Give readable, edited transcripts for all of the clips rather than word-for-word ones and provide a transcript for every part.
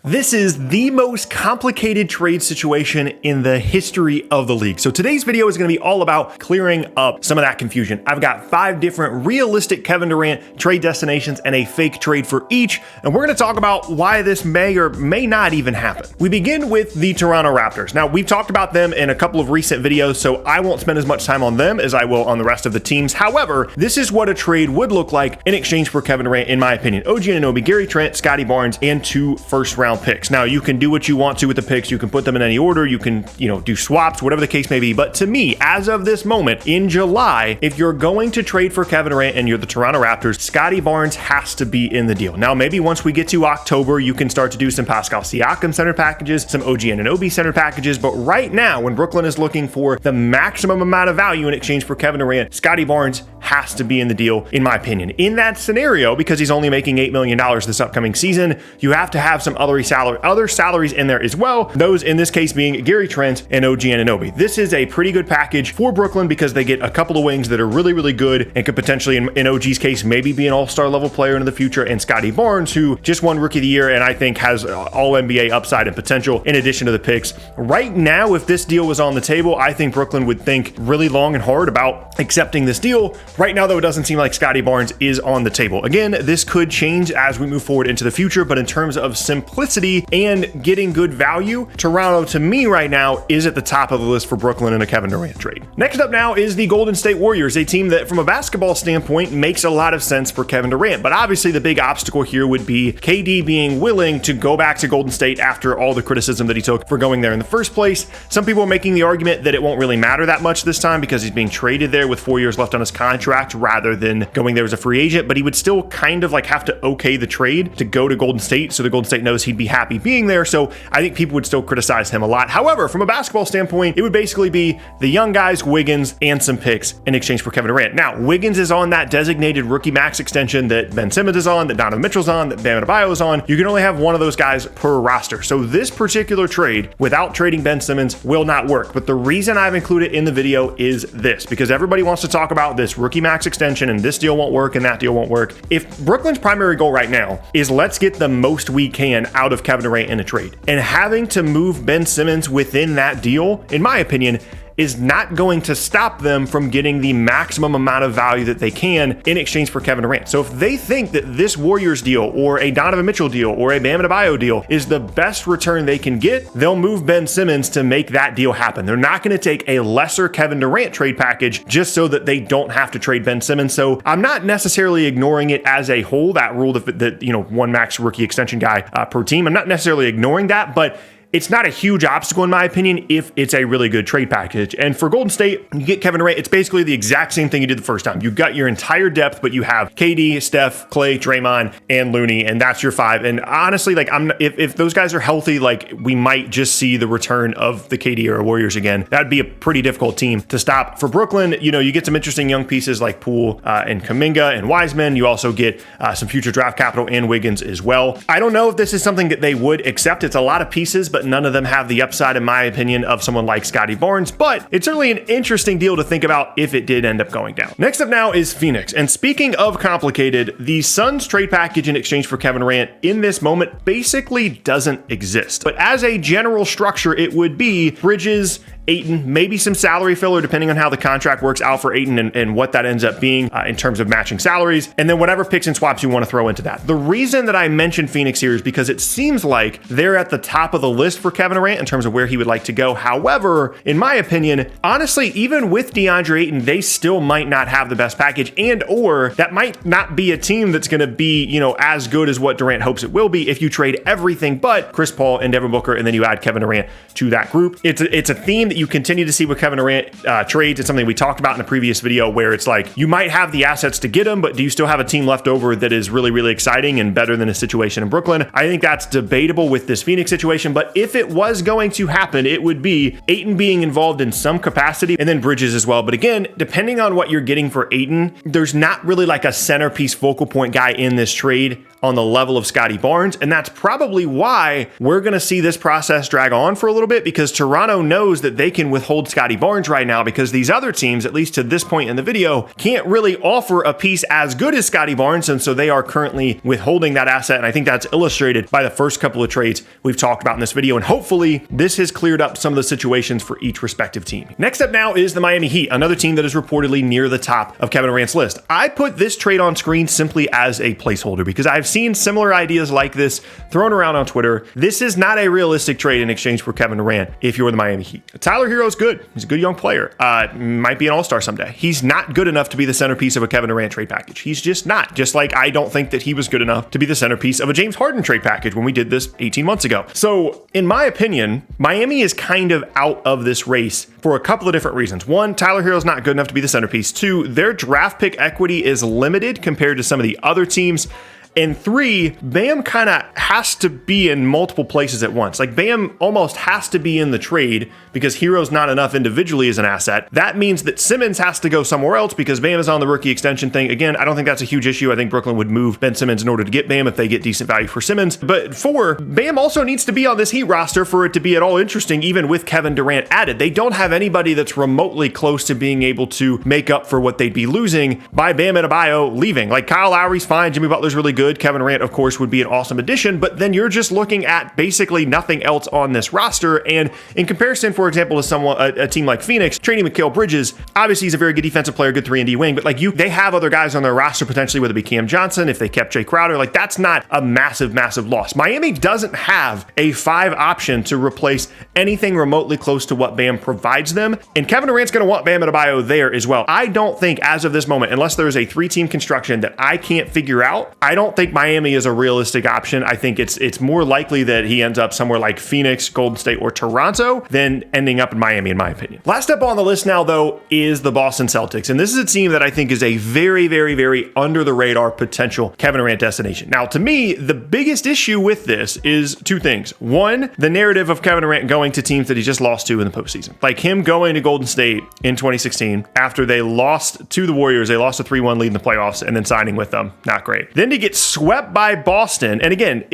This is the most complicated trade situation in the history of the league. So today's video is going to be all about clearing up some of that confusion. I've got 5 different realistic Kevin Durant trade destinations and a fake trade for each, and we're going to talk about why this may or may not even happen. We begin with the Toronto Raptors. Now, we've talked about them in a couple of recent videos, so I won't spend as much time on them as I will on the rest of the teams. However, this is what a trade would look like in exchange for Kevin Durant, in my opinion. OG Anunoby, Gary Trent, Scottie Barnes, and 2 first-round picks. Now, you can do what you want to with the picks. You can put them in any order. You can, do swaps, whatever the case may be. But to me, as of this moment in July, if you're going to trade for Kevin Durant and you're the Toronto Raptors, Scottie Barnes has to be in the deal. Now, maybe once we get to October, you can start to do some Pascal Siakam center packages, some OG Anunoby center packages. But right now, when Brooklyn is looking for the maximum amount of value in exchange for Kevin Durant, Scottie Barnes has to be in the deal, in my opinion. In that scenario, because he's only making $8 million this upcoming season, you have to have some other salaries in there as well. Those in this case being Gary Trent and OG Anunoby. This is a pretty good package for Brooklyn because they get a couple of wings that are really, really good and could potentially, in OG's case, maybe be an all-star level player in the future, and Scottie Barnes, who just won Rookie of the Year and I think has all NBA upside and potential in addition to the picks. Right now, if this deal was on the table, I think Brooklyn would think really long and hard about accepting this deal. Right now, though, it doesn't seem like Scottie Barnes is on the table. Again, this could change as we move forward into the future, but in terms of simplicity and getting good value, Toronto, to me right now, is at the top of the list for Brooklyn in a Kevin Durant trade. Next up now is the Golden State Warriors, a team that from a basketball standpoint makes a lot of sense for Kevin Durant, but obviously the big obstacle here would be KD being willing to go back to Golden State after all the criticism that he took for going there in the first place. Some people are making the argument that it won't really matter that much this time because he's being traded there with 4 years left on his contract rather than going there as a free agent, but he would still kind of have to okay the trade to go to Golden State, so the Golden State knows he'd be happy being there. So I think people would still criticize him a lot. However, from a basketball standpoint, it would basically be the young guys, Wiggins, and some picks in exchange for Kevin Durant. Now, Wiggins is on that designated rookie max extension that Ben Simmons is on, that Donovan Mitchell's on, that Bam Adebayo is on. You can only have one of those guys per roster. So this particular trade, without trading Ben Simmons, will not work. But the reason I've included in the video is this, because everybody wants to talk about this rookie max extension and this deal won't work and that deal won't work. If Brooklyn's primary goal right now is let's get the most we can out of Kevin Durant in a trade, and having to move Ben Simmons within that deal, in my opinion, is not going to stop them from getting the maximum amount of value that they can in exchange for Kevin Durant. So if they think that this Warriors deal or a Donovan Mitchell deal or a Bam Adebayo deal is the best return they can get, they'll move Ben Simmons to make that deal happen. They're not going to take a lesser Kevin Durant trade package just so that they don't have to trade Ben Simmons. So I'm not necessarily ignoring it as a whole, that rule that one max rookie extension guy per team. I'm not necessarily ignoring that, but it's not a huge obstacle, in my opinion, if it's a really good trade package. And for Golden State, you get Kevin Durant, it's basically the exact same thing you did the first time. You've got your entire depth, but you have KD, Steph, Clay, Draymond, and Looney, and that's your 5. And honestly, if those guys are healthy, we might just see the return of the KD era Warriors again. That'd be a pretty difficult team to stop. For Brooklyn, you get some interesting young pieces like Poole and Kuminga and Wiseman. You also get some future draft capital and Wiggins as well. I don't know if this is something that they would accept. It's a lot of pieces, but none of them have the upside, in my opinion, of someone like Scottie Barnes, but it's certainly an interesting deal to think about if it did end up going down. Next up now is Phoenix. And speaking of complicated, the Suns trade package in exchange for Kevin Durant in this moment basically doesn't exist. But as a general structure, it would be Bridges, Ayton, maybe some salary filler depending on how the contract works out for Ayton and what that ends up being in terms of matching salaries, and then whatever picks and swaps you want to throw into that. The reason that I mentioned Phoenix here is because it seems like they're at the top of the list for Kevin Durant in terms of where he would like to go. However, in my opinion, honestly, even with DeAndre Ayton, they still might not have the best package, and or that might not be a team that's going to be, as good as what Durant hopes it will be if you trade everything but Chris Paul and Devin Booker, and then you add Kevin Durant to that group. It's a theme that you continue to see with Kevin Durant trades. It's something we talked about in a previous video where it's like you might have the assets to get him, but do you still have a team left over that is really, really exciting and better than a situation in Brooklyn? I think that's debatable with this Phoenix situation, but if it was going to happen, it would be Ayton being involved in some capacity and then Bridges as well. But again, depending on what you're getting for Ayton, there's not really like a centerpiece focal point guy in this trade on the level of Scottie Barnes. And that's probably why we're going to see this process drag on for a little bit, because Toronto knows that they can withhold Scottie Barnes right now because these other teams, at least to this point in the video, can't really offer a piece as good as Scottie Barnes. And so they are currently withholding that asset. And I think that's illustrated by the first couple of trades we've talked about in this video. And hopefully this has cleared up some of the situations for each respective team. Next up now is the Miami Heat, another team that is reportedly near the top of Kevin Durant's list. I put this trade on screen simply as a placeholder because I've seen similar ideas like this thrown around on Twitter. This is not a realistic trade in exchange for Kevin Durant if you're the Miami Heat. Tyler Herro's good. He's a good young player. Might be an all-star someday. He's not good enough to be the centerpiece of a Kevin Durant trade package. He's just not. Just like I don't think that he was good enough to be the centerpiece of a James Harden trade package when we did this 18 months ago. So in my opinion, Miami is kind of out of this race for a couple of different reasons. One, Tyler Herro's not good enough to be the centerpiece. Two, their draft pick equity is limited compared to some of the other teams. And three, Bam kind of has to be in multiple places at once. Like Bam almost has to be in the trade because Herro's not enough individually as an asset. That means that Simmons has to go somewhere else because Bam is on the rookie extension thing. Again, I don't think that's a huge issue. I think Brooklyn would move Ben Simmons in order to get Bam if they get decent value for Simmons. But four, Bam also needs to be on this Heat roster for it to be at all interesting, even with Kevin Durant added. They don't have anybody that's remotely close to being able to make up for what they'd be losing by Bam Adebayo leaving. Like Kyle Lowry's fine. Jimmy Butler's really good. Kevin Durant, of course, would be an awesome addition, but then you're just looking at basically nothing else on this roster. And in comparison, for example, to a team like Phoenix, trading Mikal Bridges, obviously he's a very good defensive player, good 3-and-D wing, but like they have other guys on their roster potentially, whether it be Cam Johnson, if they kept Jay Crowder, like that's not a massive loss. Miami doesn't have a 5 option to replace anything remotely close to what Bam provides them. And Kevin Durant's going to want Bam Adebayo there as well. I don't think as of this moment, unless there's a 3-team construction that I can't figure out, I don't think Miami is a realistic option. I think it's more likely that he ends up somewhere like Phoenix, Golden State, or Toronto than ending up in Miami, in my opinion. Last up on the list now, though, is the Boston Celtics. And this is a team that I think is a very under the radar potential Kevin Durant destination. Now, to me, the biggest issue with this is 2 things. One, the narrative of Kevin Durant going to teams that he just lost to in the postseason. Like him going to Golden State in 2016 after they lost to the Warriors. They lost a 3-1 lead in the playoffs and then signing with them. Not great. Then to get swept by Boston. And again,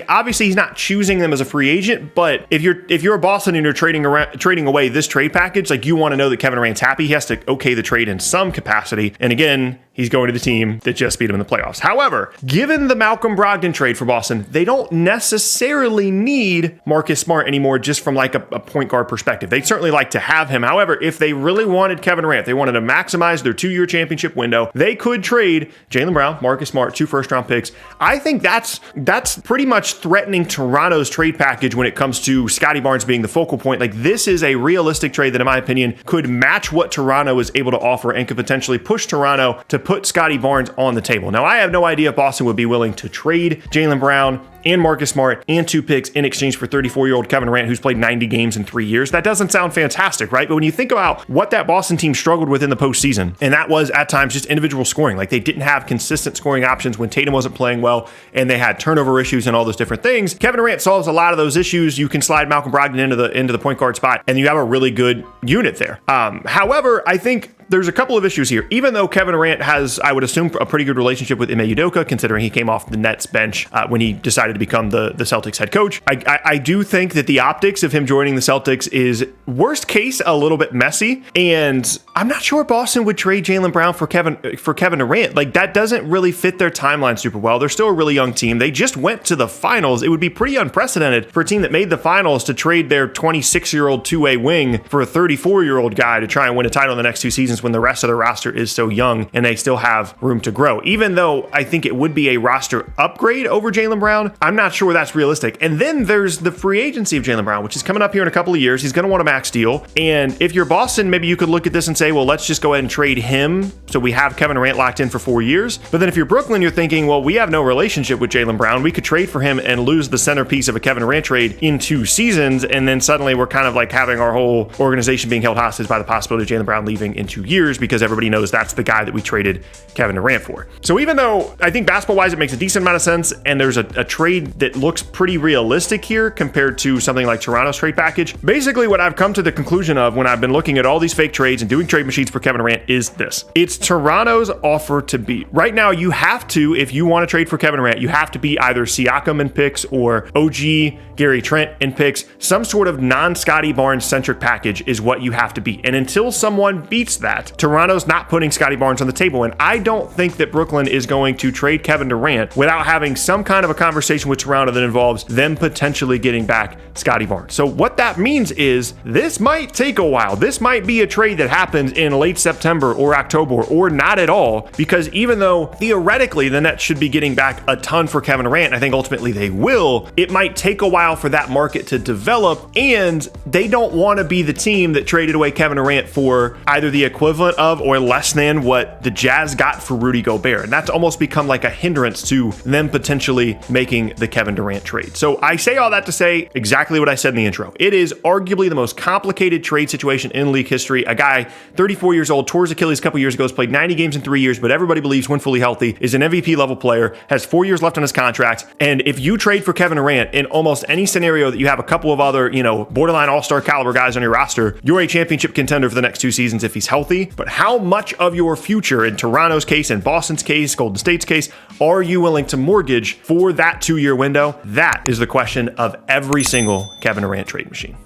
obviously he's not choosing them as a free agent, but if you're Boston and you're trading away this trade package, like you want to know that Kevin Durant's happy. He has to okay the trade in some capacity. And again, he's going to the team that just beat him in the playoffs. However, given the Malcolm Brogdon trade for Boston, they don't necessarily need Marcus Smart anymore just from like a point guard perspective. They'd certainly like to have him. However, if they really wanted Kevin Durant, they wanted to maximize their 2-year championship window, they could trade Jaylen Brown, Marcus Smart, 2 first-round picks. I think that's pretty much threatening Toronto's trade package when it comes to Scottie Barnes being the focal point. Like this is a realistic trade that, in my opinion, could match what Toronto is able to offer and could potentially push Toronto to put Scottie Barnes on the table. Now, I have no idea if Boston would be willing to trade Jaylen Brown and Marcus Smart and 2 picks in exchange for 34-year-old Kevin Durant, who's played 90 games in 3 years. That doesn't sound fantastic, right? But when you think about what that Boston team struggled with in the postseason, and that was at times just individual scoring, like they didn't have consistent scoring options when Tatum wasn't playing well, and they had turnover issues and all those different things. Kevin Durant solves a lot of those issues. You can slide Malcolm Brogdon into the point guard spot, and you have a really good unit there. However, I think there's a couple of issues here. Even though Kevin Durant has, I would assume, a pretty good relationship with Ime Udoka, considering he came off the Nets bench when he decided to become the Celtics head coach, I do think that the optics of him joining the Celtics is, worst case, a little bit messy. And I'm not sure Boston would trade Jaylen Brown for Kevin Durant. Like, that doesn't really fit their timeline super well. They're still a really young team. They just went to the finals. It would be pretty unprecedented for a team that made the finals to trade their 26-year-old two-way wing for a 34-year-old guy to try and win a title in the next 2 seasons when the rest of the roster is so young and they still have room to grow. Even though I think it would be a roster upgrade over Jaylen Brown, I'm not sure that's realistic. And then there's the free agency of Jaylen Brown, which is coming up here in a couple of years. He's going to want a max deal. And if you're Boston, maybe you could look at this and say, well, let's just go ahead and trade him so we have Kevin Durant locked in for 4 years. But then if you're Brooklyn, you're thinking, well, we have no relationship with Jaylen Brown. We could trade for him and lose the centerpiece of a Kevin Durant trade in 2 seasons. And then suddenly we're kind of like having our whole organization being held hostage by the possibility of Jaylen Brown leaving in 2 years. years because everybody knows that's the guy that we traded Kevin Durant for. So even though I think basketball-wise it makes a decent amount of sense and there's a trade that looks pretty realistic here compared to something like Toronto's trade package, basically what I've come to the conclusion of when I've been looking at all these fake trades and doing trade machines for Kevin Durant is this. It's Toronto's offer to beat. Right now, you have to, if you want to trade for Kevin Durant, you have to be either Siakam in picks or OG Gary Trent in picks. Some sort of non-Scotty Barnes-centric package is what you have to beat. And until someone beats that, Toronto's not putting Scotty Barnes on the table. And I don't think that Brooklyn is going to trade Kevin Durant without having some kind of a conversation with Toronto that involves them potentially getting back Scotty Barnes. So what that means is this might take a while. This might be a trade that happens in late September or October or not at all, because even though theoretically the Nets should be getting back a ton for Kevin Durant, I think ultimately they will, it might take a while for that market to develop, and they don't want to be the team that traded away Kevin Durant for either the equivalent of or less than what the Jazz got for Rudy Gobert. And that's almost become like a hindrance to them potentially making the Kevin Durant trade. So I say all that to say exactly what I said in the intro. It is arguably the most complicated trade situation in league history. A guy, 34 years old, tore his Achilles a couple years ago, has played 90 games in 3 years, but everybody believes when fully healthy is an MVP level player, has 4 years left on his contract. And if you trade for Kevin Durant in almost any scenario that you have a couple of other, borderline all-star caliber guys on your roster, you're a championship contender for the next 2 seasons if he's healthy. But how much of your future, in Toronto's case, in Boston's case, Golden State's case, are you willing to mortgage for that 2-year window? That is the question of every single Kevin Durant trade machine.